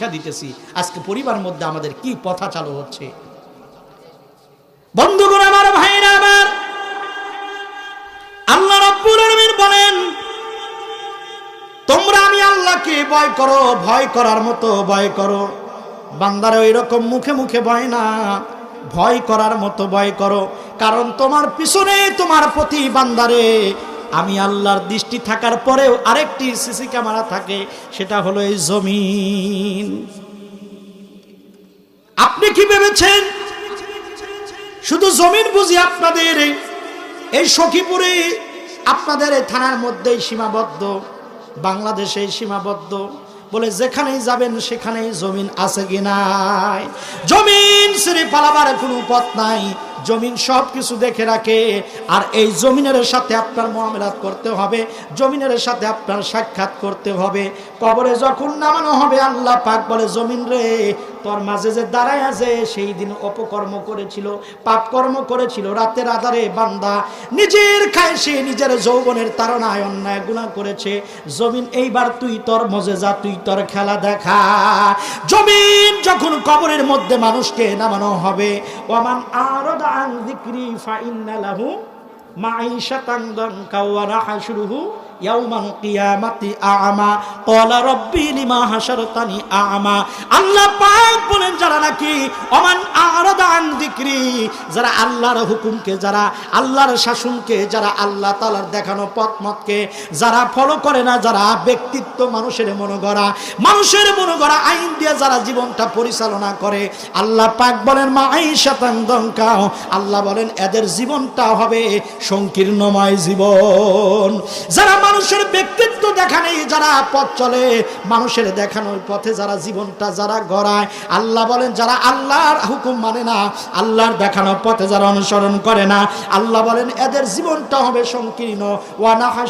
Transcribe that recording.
শিক্ষা দিতেছি, আজকে পরিবার মধ্যে আমাদের কি কথা চালু হচ্ছে। বন্ধুগণ আমার, ভাইরা আমার, আল্লাহ রাব্বুল আলামিন বলেন, তোমরা আমি আল্লাহকে ভয় করো, ভয় করার মতো ভয় করো। বান্দারা এরকম মুখে মুখে ভয় না, ভয় করার মতো ভয় করো। কারণ তোমার পিছনে, তোমার প্রতি বান্দারে আমি আল্লাহর দৃষ্টি থাকার পরেও আরেকটি সিসি ক্যামেরা থাকে, সেটা হলো এই জমিন। আপনি কি ভেবেছেন শুধু জমিন বুঝি আপনাদের এই সখীপুরে, আপনাদের এই থানার মধ্যেই সীমাবদ্ধ, বাংলাদেশে সীমাবদ্ধ? বলে যেখানেই যাবেন সেখানেই জমিন আছে কি নাই? জমিন ছেড়ে পালাবার কোনো পথ নাই। জমিন সব কিছু দেখে রাখে। আর এই জমিনের সাথে আপনার মুআমালাত করতে হবে, জমিনের সাথে আপনার সাক্ষাৎ করতে হবে। কবরে যখন নামানো হবে, আল্লাহ পাক বলে, জমিন রে, তোর মাঝে যে দাঁড়ায় আছে সেই দিন অপকর্ম করেছিল, পাপ কর্ম করেছিল, রাতের আধারে বান্দা নিজের খায়সে, নিজের যৌবনের তাড়নায় অন্যায় গুনাহ করেছে। জমিন এইবার তুই তোর মজে যা, তুই তোর খেলা দেখা। জমিন যখন কবরের মধ্যে মানুষকে নামানো হবে, ওয়ামান আরাদা আন যিকরি ফাইন্না লাহু মাঈশাতান দানকা ওয়া নাহশুরুহু ইয়াউমাল কিয়ামাতি আ'মা ক্বালা রাব্বি লিমা হাশারতানি আ'মা। আল্লাহ পাক বলেন, যারা নাকি ওমান আরাদা আন যিকরি, যারা আল্লাহর হুকুমকে, যারা আল্লাহর শাসনকে, যারা আল্লাহ তাআলার দেখানো পথমতকে যারা ফলো করে না, যারা ব্যক্তিত্ব মানুষের মনোগড়া আইন দিয়ে যারা জীবনটা পরিচালনা করে, আল্লাহ পাক বলেন মাঈশাতান দানকা, আল্লাহ বলেন এদের জীবনটা হবে সংকীর্ণময় জীবন। যারা মানুষের ব্যক্তিত্ব দেখানে, যারা পথ চলে মানুষের দেখানোর পথে, যারা জীবনটা যারা গড়ায়, আল্লাহ বলেন যারা আল্লাহর হুকুম মানে না, আল্লাহর দেখানো পথে যারা অনুসরণ করে না, আল্লাহ বলেন এদের জীবনটা হবে সংকীর্ণ। ওয়া